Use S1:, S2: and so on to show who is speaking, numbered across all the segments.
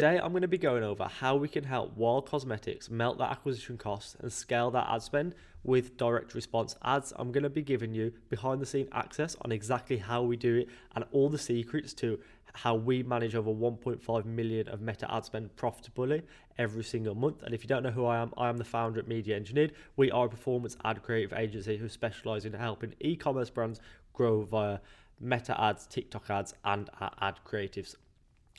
S1: Today, I'm going to be going over how we can help Wild Cosmetics melt that acquisition costs and scale that ad spend with direct response ads. I'm going to be giving you behind the scene access on exactly how we do it and all the secrets to how we manage over 1.5 million of meta ad spend profitably every single month. And if you don't know who I am the founder at Media Engineered. We are a performance ad creative agency who specialize in helping e-commerce brands grow via meta ads, TikTok ads, and our ad creatives.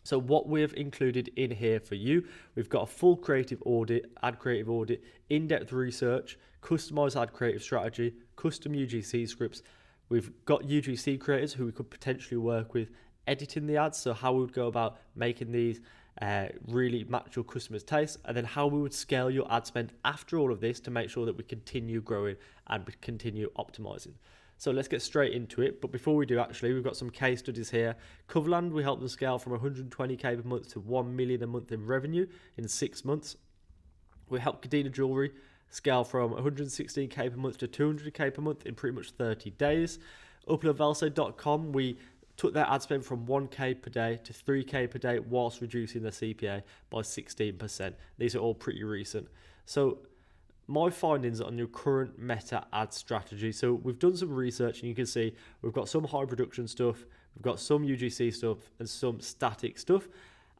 S1: So what we've included in here for you, we've got a full creative audit, ad creative audit, in-depth research, customized ad creative strategy, custom UGC scripts. We've got UGC creators who we could potentially work with editing the ads, so how we would go about making these really match your customers' taste, and then how we would scale your ad spend after all of this to make sure that we continue growing and we continue optimizing. So let's get straight into it. But before we do, actually, we've got some case studies here. Coverland, we helped them scale from 120k per month to 1 million a month in revenue in 6 months. We helped Cadena Jewelry scale from 116k per month to 200k per month in pretty much 30 days. UploadValso.com, we took their ad spend from 1k per day to 3k per day whilst reducing their CPA by 16%. These are all pretty recent. So my findings on your current meta ad strategy. So we've done some research and you can see we've got some high production stuff, we've got some UGC stuff and some static stuff.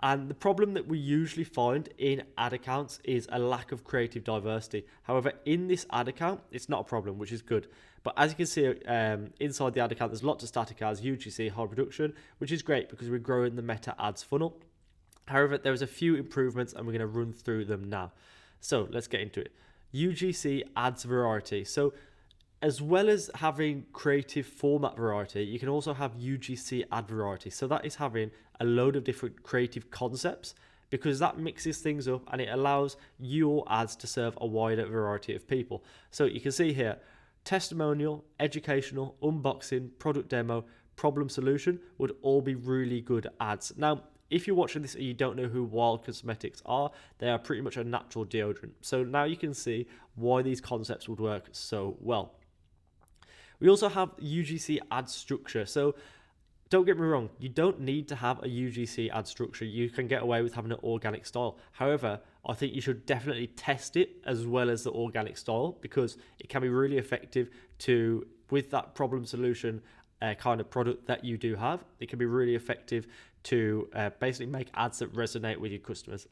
S1: And the problem that we usually find in ad accounts is a lack of creative diversity. However, in this ad account, it's not a problem, which is good. But as you can see inside the ad account, there's lots of static ads, UGC, high production, which is great because we're growing the meta ads funnel. However, there's a few improvements and we're going to run through them now. So let's get into it. UGC ads variety. So as well as having creative format variety, you can also have UGC ad variety. So that is having a load of different creative concepts because that mixes things up and it allows your ads to serve a wider variety of people. So you can see here, testimonial, educational, unboxing, product demo, problem solution would all be really good ads. Now, if you're watching this and you don't know who Wild Cosmetics are, they are pretty much a natural deodorant. So now you can see why these concepts would work so well. We also have UGC ad structure. So don't get me wrong, you don't need to have a UGC ad structure. You can get away with having an organic style. However, I think you should definitely test it as well as the organic style because it can be really effective with that problem solution kind of product that you do have. It can be really effective to basically make ads that resonate with your customers.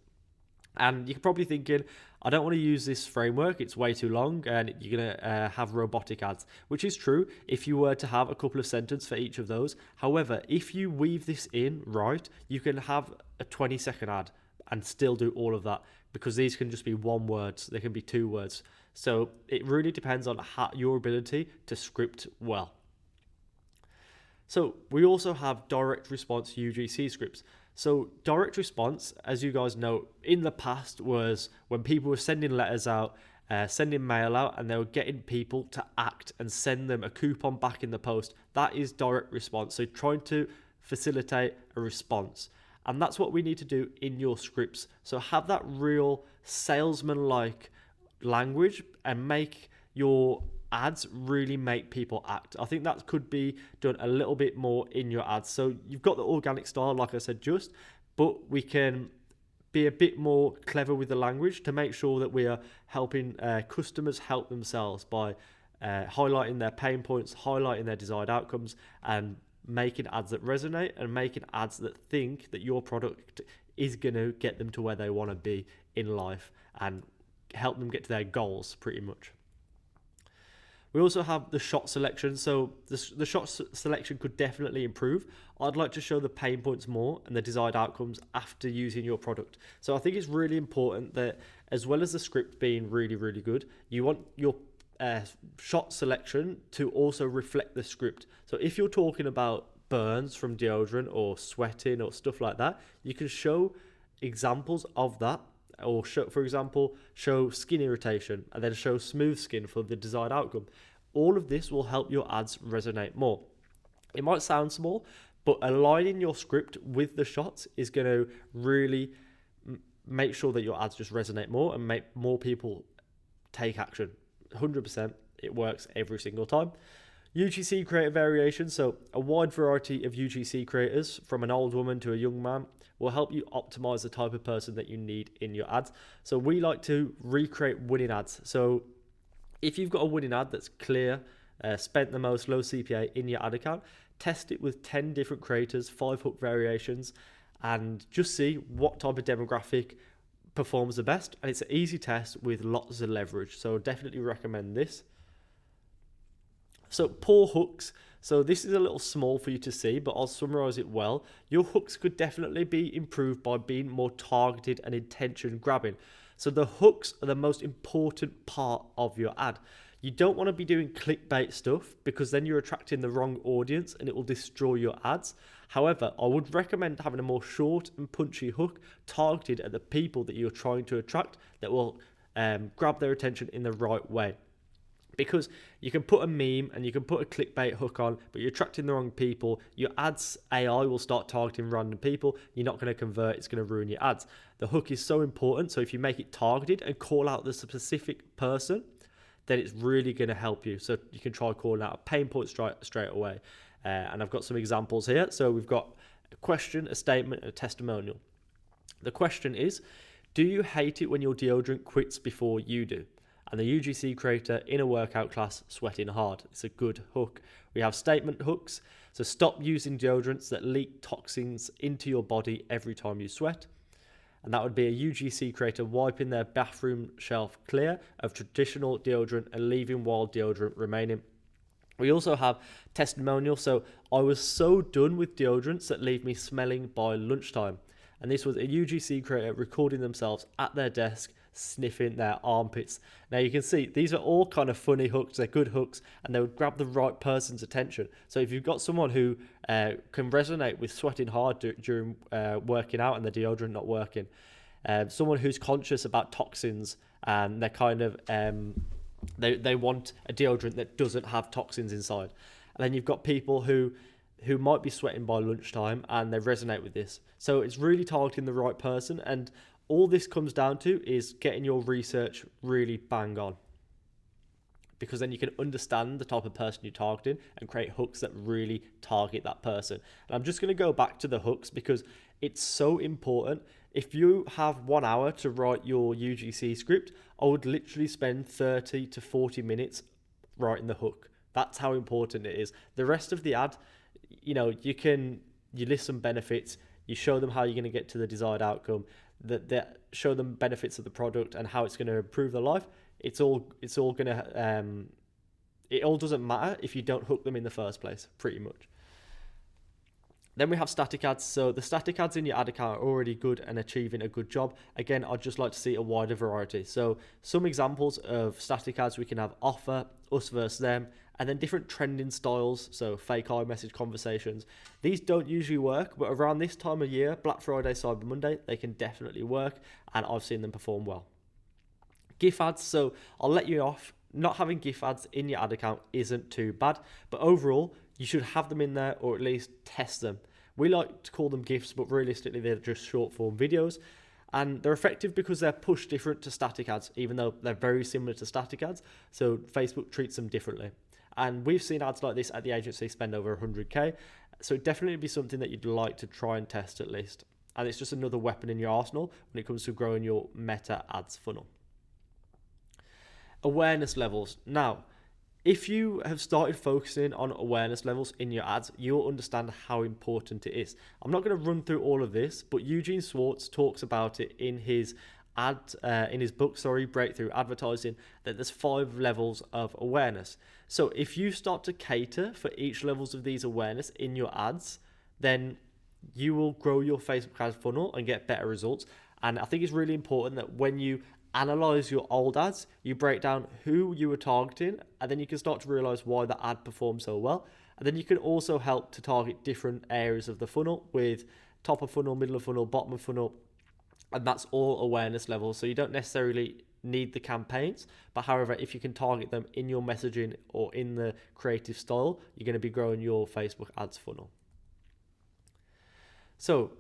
S1: And you're probably thinking, I don't want to use this framework, it's way too long and you're going to have robotic ads, which is true if you were to have a couple of sentences for each of those. However, if you weave this in right, you can have a 20-second ad and still do all of that because these can just be one word, they can be 2 words. So it really depends on your ability to script well. So we also have direct response UGC scripts. So direct response, as you guys know, in the past was when people were sending letters out, sending mail out, and they were getting people to act and send them a coupon back in the post. That is direct response. So trying to facilitate a response. And that's what we need to do in your scripts. So have that real salesman-like language and make your ads really make people act. I think that could be done a little bit more in your ads. So you've got the organic style, like I said, but we can be a bit more clever with the language to make sure that we are helping customers help themselves by highlighting their pain points, highlighting their desired outcomes, and making ads that resonate and making ads that think that your product is going to get them to where they want to be in life and help them get to their goals pretty much. We also have the shot selection. So the shot selection could definitely improve. I'd like to show the pain points more and the desired outcomes after using your product. So I think it's really important that as well as the script being really, really good, you want your shot selection to also reflect the script. So if you're talking about burns from deodorant or sweating or stuff like that, you can show examples of that. Or for example, show skin irritation and then show smooth skin for the desired outcome. All of this will help your ads resonate more. It might sound small, but aligning your script with the shots is going to really make sure that your ads just resonate more and make more people take action. 100%, it works every single time. UGC creator variation, so a wide variety of UGC creators from an old woman to a young man will help you optimize the type of person that you need in your ads. So we like to recreate winning ads. So if you've got a winning ad that's clear, spent the most, low CPA in your ad account, test it with 10 different creators, 5 hook variations, and just see what type of demographic performs the best. And it's an easy test with lots of leverage. So definitely recommend this. So poor hooks. So this is a little small for you to see, but I'll summarize it well. Your hooks could definitely be improved by being more targeted and intention grabbing. So the hooks are the most important part of your ad. You don't want to be doing clickbait stuff because then you're attracting the wrong audience and it will destroy your ads. However, I would recommend having a more short and punchy hook targeted at the people that you're trying to attract that will grab their attention in the right way. Because you can put a meme and you can put a clickbait hook on, but you're attracting the wrong people. Your ads AI will start targeting random people. You're not going to convert. It's going to ruin your ads. The hook is so important. So if you make it targeted and call out the specific person, then it's really going to help you. So you can try calling out a pain point straight away. And I've got some examples here. So we've got a question, a statement, and a testimonial. The question is, do you hate it when your deodorant quits before you do? And the UGC creator in a workout class sweating hard. It's a good hook. We have statement hooks. So stop using deodorants that leak toxins into your body every time you sweat. And that would be a UGC creator wiping their bathroom shelf clear of traditional deodorant and leaving wild deodorant remaining. We also have testimonial. So I was so done with deodorants that leave me smelling by lunchtime. And this was a UGC creator recording themselves at their desk sniffing their armpits. Now you can see these are all kind of funny hooks. They're good hooks and they would grab the right person's attention. So if you've got someone who can resonate with sweating hard during working out and the deodorant not working, someone who's conscious about toxins and they're kind of they want a deodorant that doesn't have toxins inside. And then you've got people who might be sweating by lunchtime and they resonate with this. So it's really targeting the right person, and all this comes down to is getting your research really bang on, because then you can understand the type of person you're targeting and create hooks that really target that person. And I'm just going to go back to the hooks because it's so important. If you have 1 hour to write your UGC script, I would literally spend 30 to 40 minutes writing the hook. That's how important it is. The rest of the ad, you list some benefits, you show them how you're going to get to the desired outcome, that show them benefits of the product and how it's going to improve their life. It all doesn't matter if you don't hook them in the first place, pretty much. Then we have static ads. So the static ads in your ad account are already good and achieving a good job. Again, I'd just like to see a wider variety. So some examples of static ads, we can have offer, us versus them, and then different trending styles. So fake iMessage conversations. These don't usually work, but around this time of year, Black Friday, Cyber Monday, they can definitely work, and I've seen them perform well. GIF ads. So I'll let you off. Not having GIF ads in your ad account isn't too bad, but overall, you should have them in there or at least test them. We like to call them GIFs, but realistically, they're just short form videos. And they're effective because they're pushed different to static ads, even though they're very similar to static ads. So Facebook treats them differently. And we've seen ads like this at the agency spend over 100K. So it'd definitely be something that you'd like to try and test at least. And it's just another weapon in your arsenal when it comes to growing your meta ads funnel. Awareness levels. Now, if you have started focusing on awareness levels in your ads, you'll understand how important it is. I'm not going to run through all of this, but Eugene Schwartz talks about it in his book, Breakthrough Advertising, that there's 5 levels of awareness. So if you start to cater for each levels of these awareness in your ads, then you will grow your Facebook ads funnel and get better results. And I think it's really important that when you analyze your old ads, you break down who you were targeting, and then you can start to realize why the ad performed so well. And then you can also help to target different areas of the funnel with top of funnel, middle of funnel, bottom of funnel, and that's all awareness levels. So you don't necessarily need the campaigns, but however, if you can target them in your messaging or in the creative style, you're going to be growing your Facebook ads funnel. So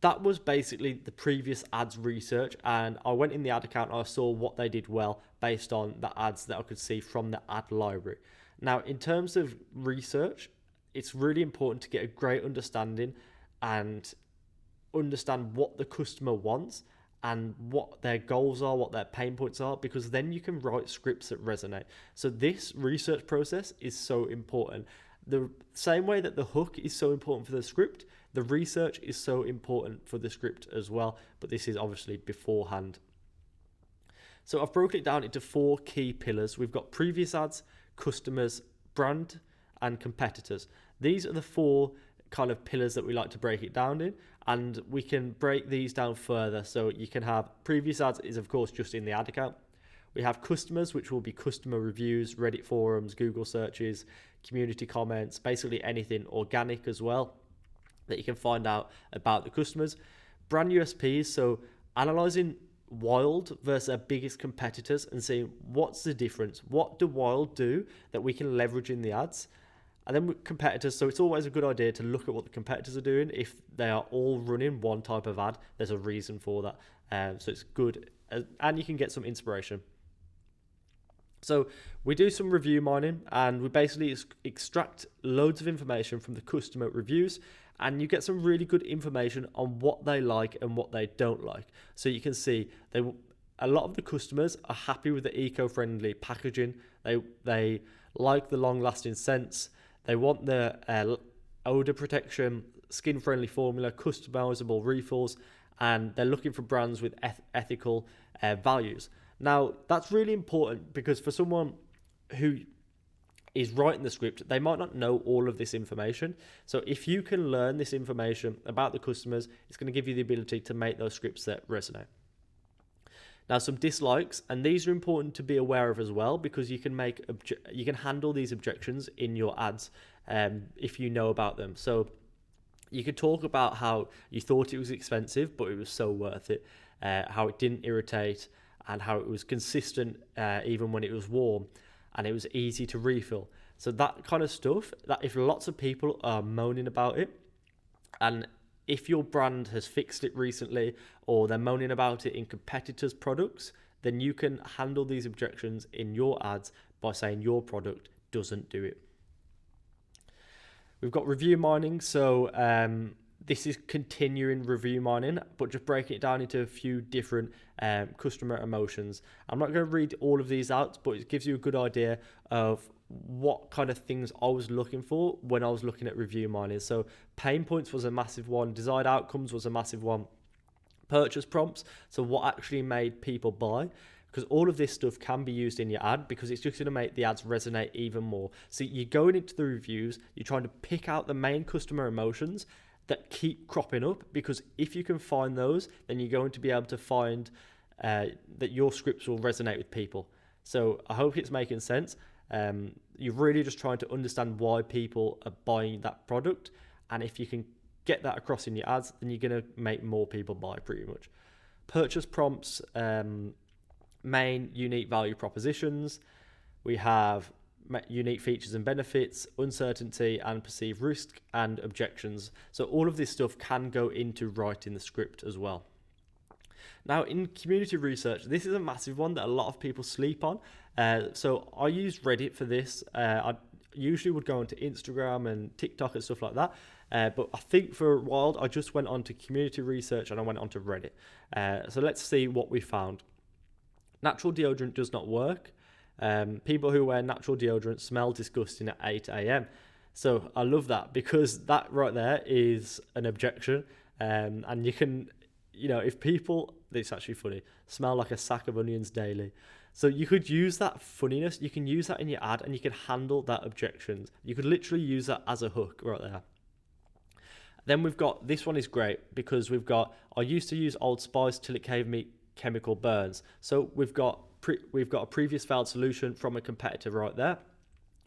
S1: that was basically the previous ads research, and I went in the ad account and I saw what they did well based on the ads that I could see from the ad library. Now, in terms of research, it's really important to get a great understanding and understand what the customer wants and what their goals are, what their pain points are, because then you can write scripts that resonate. So this research process is so important. The same way that the hook is so important for the script, the research is so important for the script as well, but this is obviously beforehand. So I've broken it down into 4 key pillars. We've got previous ads, customers, brand, and competitors. These are the 4 kind of pillars that we like to break it down in, and we can break these down further. So you can have previous ads is of course just in the ad account. We have customers, which will be customer reviews, Reddit forums, Google searches, community comments, basically anything organic as well that you can find out about the customers. Brand USPs, so analyzing Wild versus our biggest competitors and seeing what's the difference. What do Wild do that we can leverage in the ads? And then with competitors, so it's always a good idea to look at what the competitors are doing. If they are all running one type of ad, there's a reason for that. So it's good, and you can get some inspiration. So we do some review mining, and we basically extract loads of information from the customer reviews, and you get some really good information on what they like and what they don't like. So you can see a lot of the customers are happy with the eco-friendly packaging. They like the long-lasting scents. They want the odor protection, skin-friendly formula, customizable refills, and they're looking for brands with ethical values. Now, that's really important because for someone who is writing the script, they might not know all of this information. So if you can learn this information about the customers, it's going to give you the ability to make those scripts that resonate. Now, some dislikes, and these are important to be aware of as well, because you can handle these objections in your ads if you know about them. So you could talk about how you thought it was expensive, but it was so worth it, how it didn't irritate, and how it was consistent even when it was warm, and it was easy to refill. So that kind of stuff, that if lots of people are moaning about it, and if your brand has fixed it recently, or they're moaning about it in competitors' products, then you can handle these objections in your ads by saying your product doesn't do it. We've got review mining. So this is continuing review mining, but just breaking it down into a few different customer emotions. I'm not going to read all of these out, but it gives you a good idea of what kind of things I was looking for when I was looking at review mining. So pain points was a massive one. Desired outcomes was a massive one. Purchase prompts, so what actually made people buy, because all of this stuff can be used in your ad because it's just going to make the ads resonate even more. So you're going into the reviews, you're trying to pick out the main customer emotions that keep cropping up, because if you can find those, then you're going to be able to find that your scripts will resonate with people. So I hope it's making sense. You're really just trying to understand why people are buying that product, and if you can get that across in your ads, then you're going to make more people buy pretty much. Purchase prompts, main unique value propositions. We have unique features and benefits, uncertainty and perceived risk, and objections. So all of this stuff can go into writing the script as well. Now, in community research, this is a massive one that a lot of people sleep on. So I use Reddit for this. I usually would go onto Instagram and TikTok and stuff like that. But I think for a while, I just went on to community research and I went onto Reddit. So let's see what we found. Natural deodorant does not work. People who wear natural deodorant smell disgusting at 8 a.m. So I love that, because that right there is an objection. And you can, if people, it's actually funny, smell like a sack of onions daily. So you could use that funniness, you can use that in your ad, and you can handle that objections. You could literally use that as a hook right there. Then we've got, this one is great, because I used to use Old Spice till it gave me chemical burns. So we've got a previous failed solution from a competitor right there.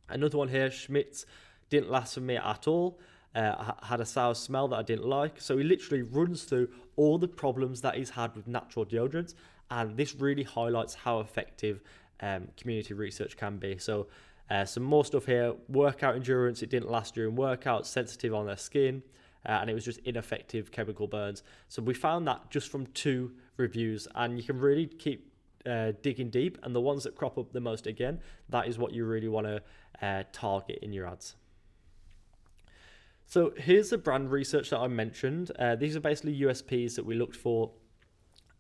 S1: Another one here, Schmidt's didn't last for me at all. Had a sour smell that I didn't like. So he literally runs through all the problems that he's had with natural deodorants, and this really highlights how effective community research can be. So some more stuff here. Workout endurance, it didn't last during workouts, sensitive on their skin, and it was just ineffective chemical burns. So we found that just from 2 reviews, and you can really keep digging deep, and the ones that crop up the most again, that is what you really want to target in your ads. So here's the brand research that I mentioned. These are basically USPs that we looked for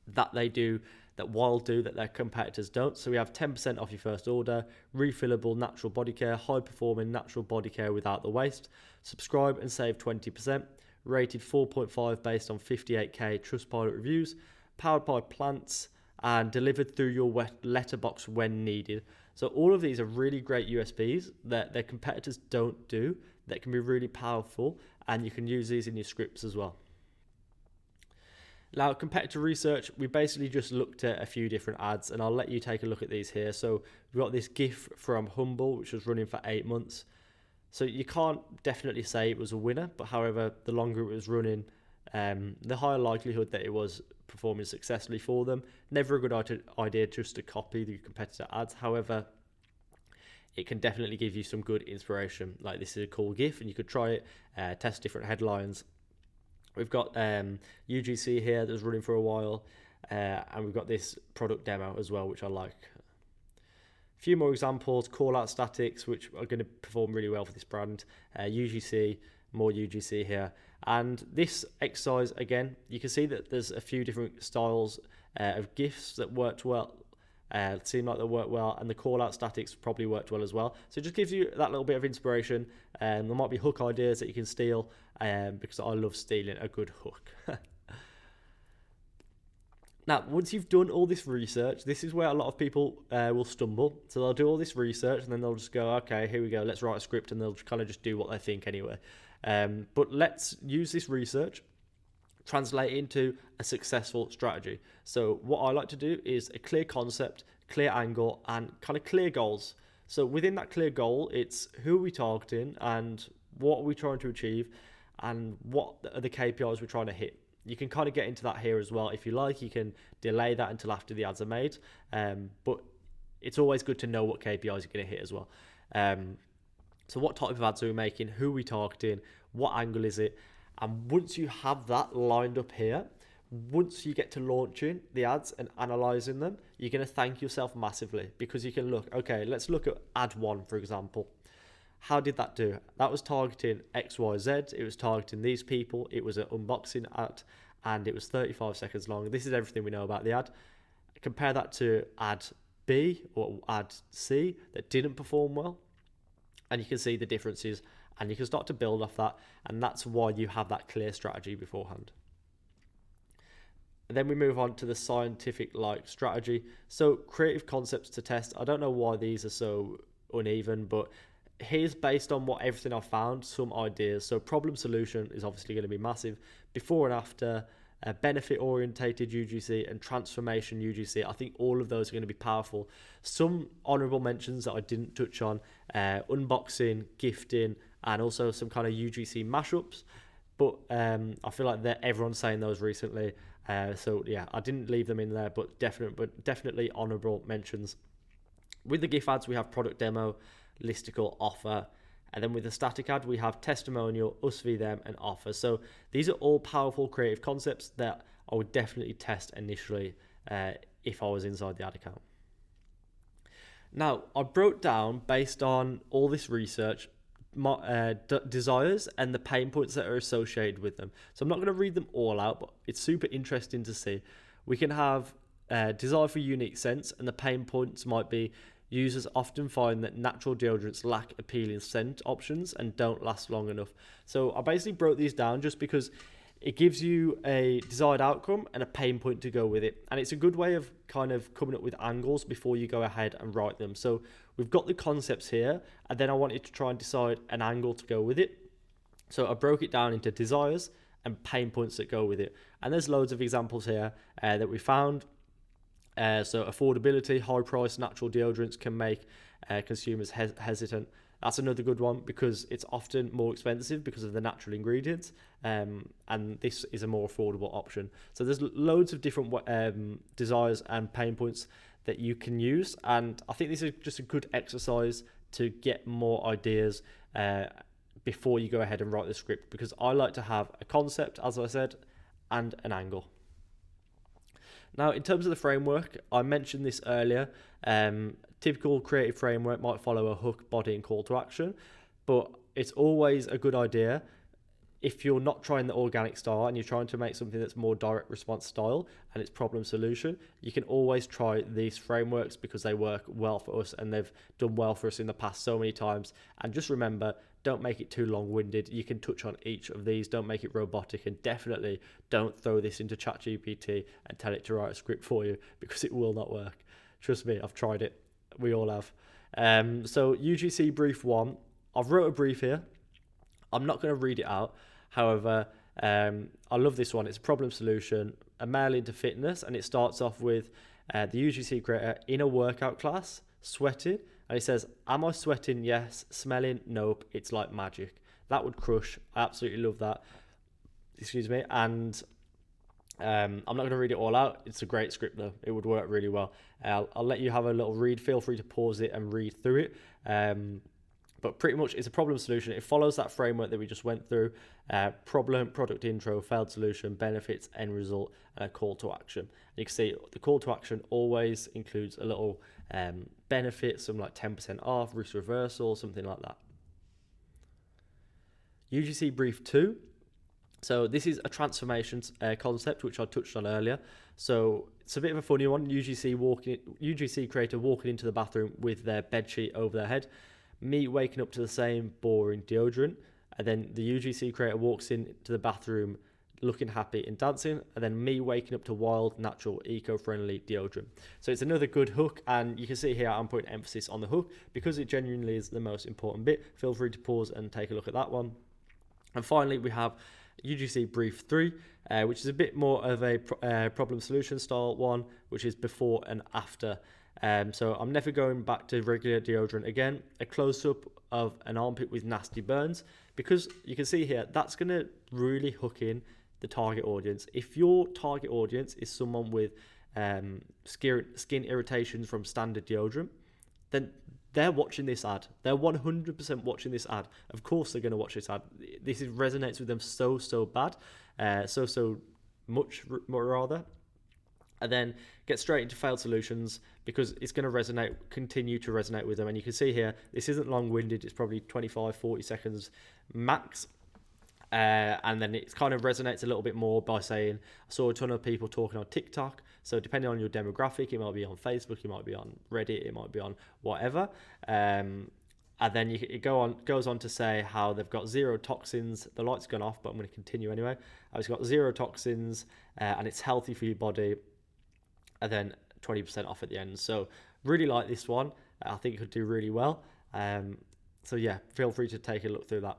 S1: that they do, that Wild do, that their competitors don't. So we have 10% off your first order, refillable natural body care, high performing natural body care without the waste, subscribe and save 20%, rated 4.5 based on 58k Trustpilot reviews, powered by plants, and delivered through your letterbox when needed. So all of these are really great USPs that their competitors don't do, that can be really powerful, and you can use these in your scripts as well. Now, competitor research, we basically just looked at a few different ads, and I'll let you take a look at these here. So we've got this GIF from Humble, which was running for 8 months. So you can't definitely say it was a winner, but however, the longer it was running, the higher likelihood that it was performing successfully for them. Never a good idea just to copy the competitor ads. However, it can definitely give you some good inspiration. Like, this is a cool GIF, and you could try it, test different headlines. We've got UGC here that's running for a while, and we've got this product demo as well, which I like. A few more examples: call out statics, which are going to perform really well for this brand. UGC, more UGC here. And this exercise, again, you can see that there's a few different styles of GIFs that worked well. Seem like they work well, and the call out statics probably worked well as well. So it just gives you that little bit of inspiration. There might be hook ideas that you can steal, because I love stealing a good hook. Now, once you've done all this research, this is where a lot of people will stumble. So they'll do all this research, and then they'll just go, okay, here we go, let's write a script, and they'll kind of just do what they think anyway. But let's use this research, translate it into a successful strategy. So what I like to do is a clear concept, clear angle, and kind of clear goals. So within that clear goal, it's who are we targeting, and what are we trying to achieve, and what are the KPIs we're trying to hit. You can kind of get into that here as well. If you like, you can delay that until after the ads are made. But it's always good to know what KPIs you're going to hit as well. So what type of ads are we making? Who are we targeting? What angle is it? And once you have that lined up here, once you get to launching the ads and analyzing them, you're going to thank yourself massively, because you can look, okay, let's look at ad 1, for example. How did that do? That was targeting XYZ. It was targeting these people. It was an unboxing ad, and it was 35 seconds long. This is everything we know about the ad. Compare that to ad B or ad C that didn't perform well, and you can see the differences, and you can start to build off that, and that's why you have that clear strategy beforehand. And then we move on to the scientific strategy. So creative concepts to test. I don't know why these are so uneven, but here's based on what everything I've found, some ideas. So problem solution is obviously going to be massive. Before and after, benefit orientated UGC, and transformation UGC. I think all of those are going to be powerful. Some honorable mentions that I didn't touch on: unboxing, gifting, and also some kind of UGC mashups. But I feel like everyone's saying those recently. So yeah, I didn't leave them in there, but definitely honorable mentions. With the GIF ads, we have product demo, listicle, offer, and then with the static ad, we have testimonial, us v them, and offer. So these are all powerful creative concepts that I would definitely test initially if I was inside the ad account. Now, I broke down, based on all this research, my desires and the pain points that are associated with them. So I'm not going to read them all out, but it's super interesting to see. We can have desire for unique scents, and the pain points might be: users often find that natural deodorants lack appealing scent options and don't last long enough. So I basically broke these down just because it gives you a desired outcome and a pain point to go with it. And it's a good way of kind of coming up with angles before you go ahead and write them. So we've got the concepts here, and then I wanted to try and decide an angle to go with it. So I broke it down into desires and pain points that go with it. And there's loads of examples here that we found. So affordability, high price natural deodorants can make consumers hesitant. That's another good one, because it's often more expensive because of the natural ingredients, and this is a more affordable option. So there's loads of different desires and pain points that you can use, and I think this is just a good exercise to get more ideas before you go ahead and write the script, because I like to have a concept, as I said, and an angle. Now, in terms of the framework, I mentioned this earlier. Typical creative framework might follow a hook, body, and call to action, but it's always a good idea if you're not trying the organic style and you're trying to make something that's more direct response style and it's problem solution, you can always try these frameworks because they work well for us and they've done well for us in the past so many times. And just remember, don't make it too long-winded. You can touch on each of these. Don't make it robotic, and definitely don't throw this into ChatGPT and tell it to write a script for you, because it will not work. Trust me, I've tried it. We all have. So UGC brief 1, I've wrote a brief here. I'm not going to read it out. However, I love this one. It's a problem solution, a mail into fitness, and it starts off with the UGC creator in a workout class, sweating, and he says, am I sweating? Yes. Smelling? Nope. It's like magic. That would crush. I absolutely love that. Excuse me. And I'm not going to read it all out. It's a great script though. It would work really well. I'll let you have a little read. Feel free to pause it and read through it. But pretty much it's a problem solution. It follows that framework that we just went through. Problem, product intro, failed solution, benefits, end result, and a call to action. And you can see the call to action always includes a little benefit, some like 10% off, risk reversal, something like that. UGC brief 2. So this is a transformation concept, which I touched on earlier. So it's a bit of a funny one. UGC creator walking into the bathroom with their bedsheet over their head. Me waking up to the same boring deodorant. And then the UGC creator walks into the bathroom looking happy and dancing. And then me waking up to wild, natural, eco-friendly deodorant. So it's another good hook. And you can see here I'm putting emphasis on the hook because it genuinely is the most important bit. Feel free to pause and take a look at that one. And finally, we have UGC brief 3, which is a bit more of a problem solution style one, which is before and after. So I'm never going back to regular deodorant again. A close-up of an armpit with nasty burns, because you can see here that's going to really hook in the target audience. If your target audience is someone with skin irritations from standard deodorant, then they're watching this ad. They're 100% watching this ad. Of course they're going to watch this ad. This resonates with them so bad, so much rather. And then get straight into failed solutions, because it's going to continue to resonate with them. And you can see here, this isn't long-winded. It's probably 25-40 seconds max. And then it kind of resonates a little bit more by saying, I saw a ton of people talking on TikTok. So depending on your demographic, it might be on Facebook, it might be on Reddit, it might be on whatever. And then it goes on to say how they've got zero toxins. The light's gone off, but I'm going to continue anyway. It's got zero toxins and it's healthy for your body. And then 20% off at the end. So really like this one. I think it could do really well. So yeah, feel free to take a look through that.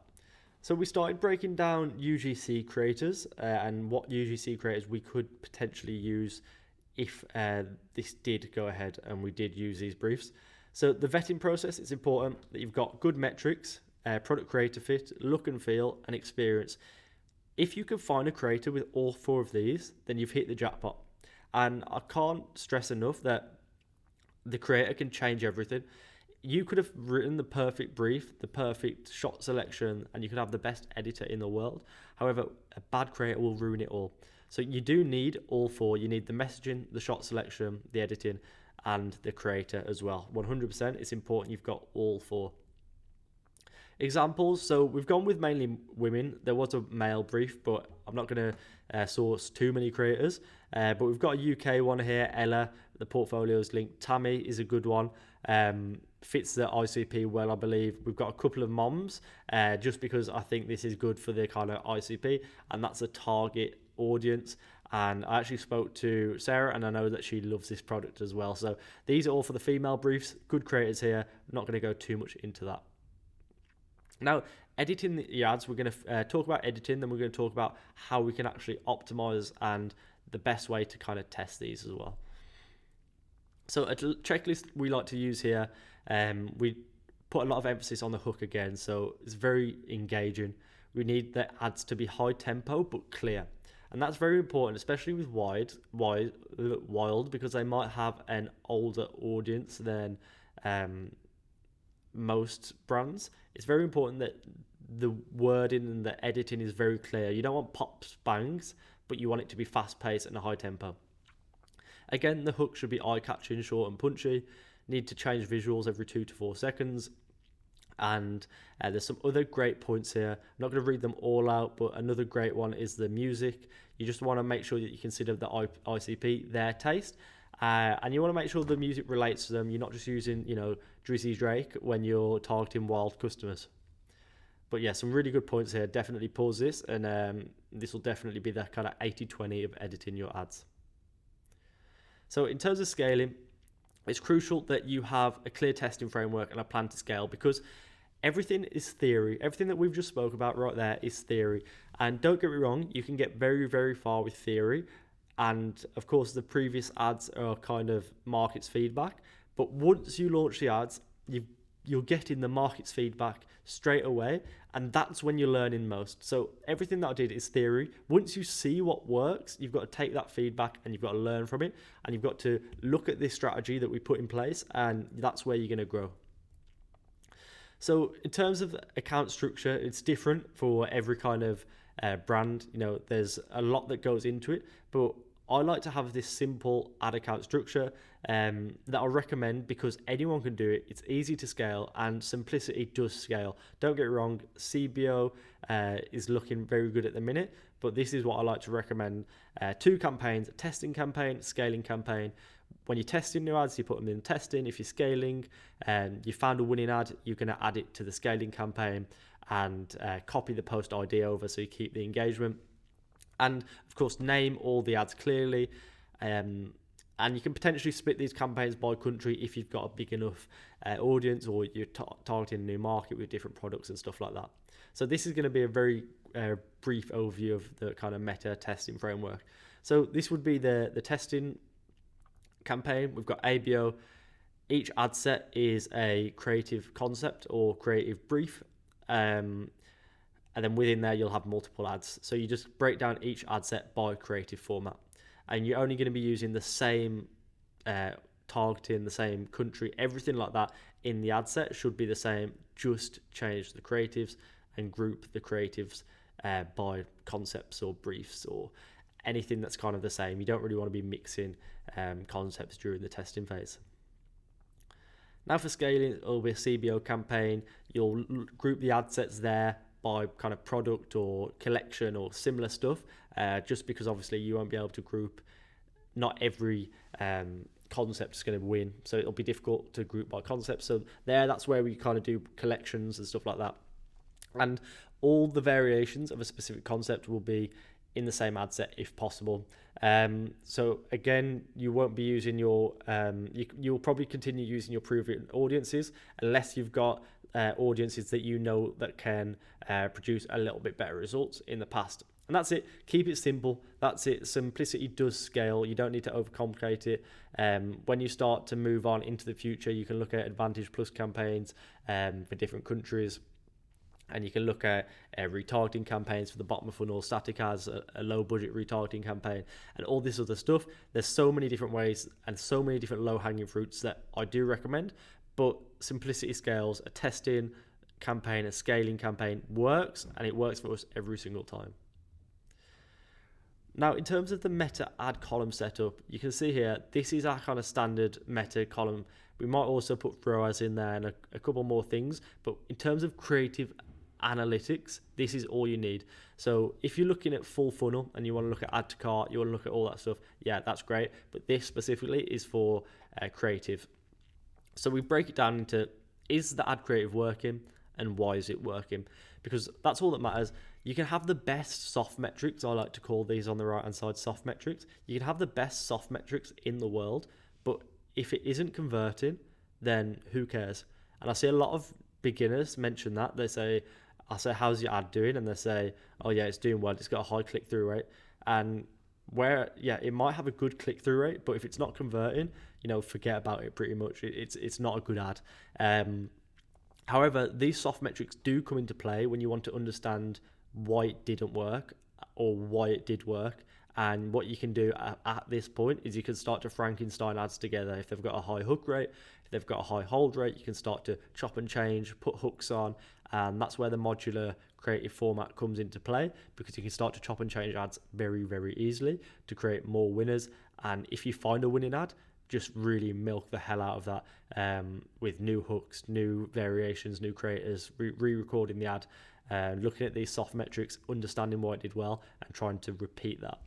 S1: So we started breaking down UGC creators and what UGC creators we could potentially use if this did go ahead and we did use these briefs. So the vetting process, it's important that you've got good metrics, product creator fit, look and feel, and experience. If you can find a creator with all 4 of these, then you've hit the jackpot. And I can't stress enough that the creator can change everything. You could have written the perfect brief, the perfect shot selection, and you could have the best editor in the world. However, a bad creator will ruin it all. So you do need all 4. You need the messaging, the shot selection, the editing, and the creator as well. 100%, it's important you've got all 4. Examples, so we've gone with mainly women. There was a male brief, but I'm not going to source too many creators. But we've got a UK one here, Ella, the portfolio's linked. Tammy is a good one. Fits the ICP well, I believe. We've got a couple of moms, just because I think this is good for the kind of ICP, and that's a target audience. And I actually spoke to Sarah, and I know that she loves this product as well. So these are all for the female briefs. Good creators here. I'm not going to go too much into that. Now, editing the ads, we're going to talk about editing, then we're going to talk about how we can actually optimize and the best way to kind of test these as well. So a checklist we like to use here, we put a lot of emphasis on the hook again, so it's very engaging. We need the ads to be high tempo but clear, and that's very important, especially with Wild, because they might have an older audience than most brands. It's very important that the wording and the editing is very clear. You don't want pops, bangs, but you want it to be fast paced and a high tempo. Again, the hook should be eye-catching, short and punchy. Need to change visuals every 2 to 4 seconds. And there's some other great points here. I'm not going to read them all out, but another great one is the music. You just want to make sure that you consider the ICP their taste, and you want to make sure the music relates to them. You're not just using, Drizzy Drake when you're targeting wild customers. But yeah, some really good points here. Definitely pause this, and this will definitely be the kind of 80-20 of editing your ads. So in terms of scaling, it's crucial that you have a clear testing framework and a plan to scale, because everything is theory. Everything that we've just spoke about right there is theory. And don't get me wrong, you can get very, very far with theory. And of course, the previous ads are kind of market's feedback. But once you launch the ads, you're getting the market's feedback straight away, and that's when you're learning most. So everything that I did is theory. Once you see what works, you've got to take that feedback and you've got to learn from it, and you've got to look at this strategy that we put in place, and that's where you're going to grow. So in terms of account structure, it's different for every kind of brand. There's a lot that goes into it, but I like to have this simple ad account structure that I recommend because anyone can do it. It's easy to scale, and simplicity does scale. Don't get me wrong, CBO is looking very good at the minute, but this is what I like to recommend. 2 campaigns: a testing campaign, scaling campaign. When you're testing new ads, you put them in testing. If you're scaling and you found a winning ad, you're going to add it to the scaling campaign and copy the post ID over so you keep the engagement. And of course, name all the ads clearly. And you can potentially split these campaigns by country if you've got a big enough audience, or you're targeting a new market with different products and stuff like that. So this is going to be a very brief overview of the kind of meta testing framework. So this would be the testing campaign. We've got ABO. Each ad set is a creative concept or creative brief. And then within there, you'll have multiple ads. So you just break down each ad set by creative format. And you're only going to be using the same targeting, the same country, everything like that in the ad set should be the same. Just change the creatives and group the creatives by concepts or briefs or anything that's kind of the same. You don't really want to be mixing concepts during the testing phase. Now for scaling, it'll be a CBO campaign. You'll group the ad sets there by kind of product or collection or similar stuff, just because obviously you won't be able to group. Not every concept is going to win, so it'll be difficult to group by concept. So that's where we kind of do collections and stuff like that. And all the variations of a specific concept will be in the same ad set if possible. So again, you won't be using your, you'll probably continue using your proven audiences unless you've got audiences that you know that can produce a little bit better results in the past. And that's it. Keep it simple. That's it. Simplicity does scale. You don't need to overcomplicate it. When you start to move on into the future, you can look at Advantage Plus campaigns for different countries. And you can look at retargeting campaigns for the bottom of funnel, static ads, a low budget retargeting campaign, and all this other stuff. There's so many different ways and so many different low hanging fruits that I do recommend, but simplicity scales. A testing campaign, a scaling campaign works, and it works for us every single time. Now, in terms of the meta ad column setup, you can see here, this is our kind of standard meta column. We might also put ROAS in there and a couple more things, but in terms of creative analytics, this is all you need. So if you're looking at full funnel and you want to look at add to cart, you want to look at all that stuff, yeah, that's great. But this specifically is for creative. So we break it down into, is the ad creative working and why is it working? Because that's all that matters. You can have the best soft metrics, I like to call these on the right hand side soft metrics. You can have the best soft metrics in the world, but if it isn't converting, then who cares? And I see a lot of beginners mention that. I say, how's your ad doing? And they say, oh yeah, it's doing well. It's got a high click-through rate. And it might have a good click-through rate, but if it's not converting, forget about it pretty much. It's not a good ad. However, these soft metrics do come into play when you want to understand why it didn't work or why it did work. And what you can do at this point is you can start to Frankenstein ads together. If they've got a high hook rate, if they've got a high hold rate, you can start to chop and change, put hooks on. And that's where the modular creative format comes into play, because you can start to chop and change ads very, very easily to create more winners. And if you find a winning ad, just really milk the hell out of that with new hooks, new variations, new creators, re-recording the ad, looking at these soft metrics, understanding why it did well, and trying to repeat that.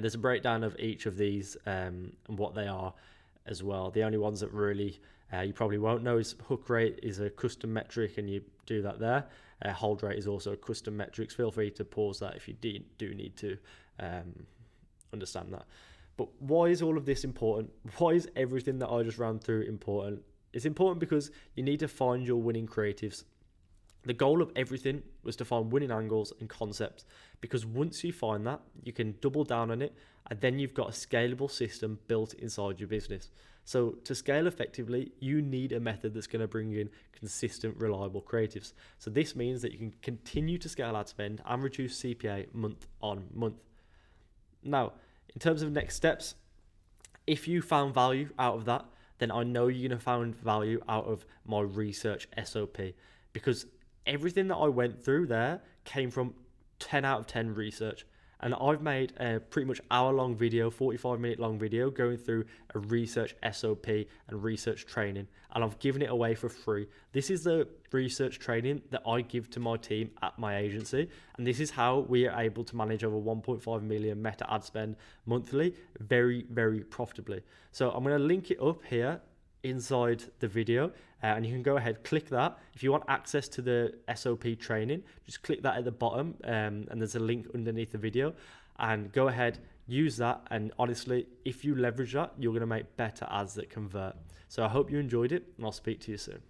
S1: There's a breakdown of each of these and what they are as well. The only ones that really you probably won't know is hook rate is a custom metric, and you do that there. Hold rate is also a custom metric. Feel free to pause that if you do need to understand that. But why is all of this important? Why is everything that I just ran through important? It's important because you need to find your winning creatives. The goal of everything was to find winning angles and concepts, because once you find that, you can double down on it, and then you've got a scalable system built inside your business. So to scale effectively, you need a method that's going to bring in consistent, reliable creatives. So this means that you can continue to scale ad spend and reduce CPA month on month. Now, in terms of next steps, if you found value out of that, then I know you're going to find value out of my research SOP, because everything that I went through there came from 10 out of 10 research. And I've made a pretty much hour-long video, 45-minute long video, going through a research SOP and research training. And I've given it away for free. This is the research training that I give to my team at my agency. And this is how we are able to manage over 1.5 million meta ad spend monthly very, very profitably. So I'm going to link it up here inside the video, and you can go ahead, click that. If you want access to the SOP training, just click that at the bottom, and there's a link underneath the video, and go ahead, use that. And honestly, if you leverage that, you're going to make better ads that convert. So I hope you enjoyed it, and I'll speak to you soon.